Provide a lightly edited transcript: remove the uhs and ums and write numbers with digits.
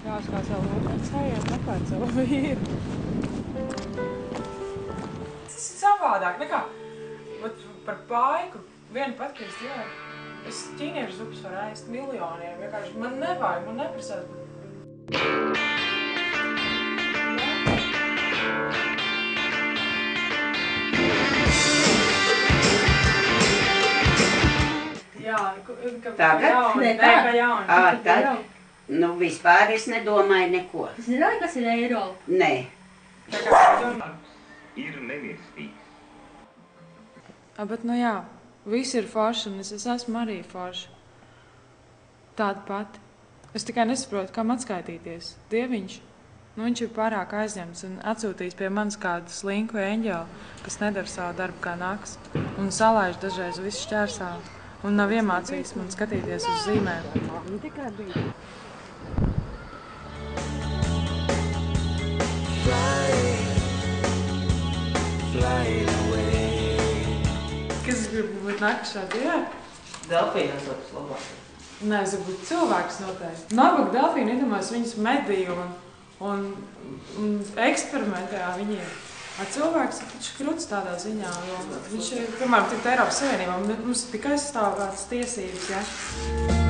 Jāskās vēl otrs aiziet, meklēt savu vīru. Tas ir savādāk nekā par paiku. Vienu pat, ka es dzīvoju. Es ķīniešu zupas varu ēst miljoniem. Vienkārši man nevajag, man neprasās. Jā, tagad? Nē, kā jauni. Tad, nu, vispār es nedomāju neko. Es nezināju, kas ir eiro. Nē. Ir nemirstīgs. Bet, nu jā, visi ir forši, un es esmu arī forši. Tāda pati. Es tikai nesaprotu, kam atskaitīties. Dieviņš, nu viņš ir pārāk aizņemts un atsūtīs pie manis kādu slinku eņģeli, kas nedara savu darbu kā naks, un salaiž dažreiz visu šķērsālu. Un nav iemācījis man skatīties uz zīmēm. Tikai bija. Kas es gribu būt nākušā dzīvē? Delfīnas labs labāk. Nē, es gribu būt cilvēks noteikti. Nabaga delfīni iedomājas viņas mediju un eksperimentē ar viņiem. Ar cilvēks ir kruts tādā ziņā, jo viņš ir, piemēram, tikt Eiropas Savienībā, mums ir tikai aizstāvētas tiesības, ja?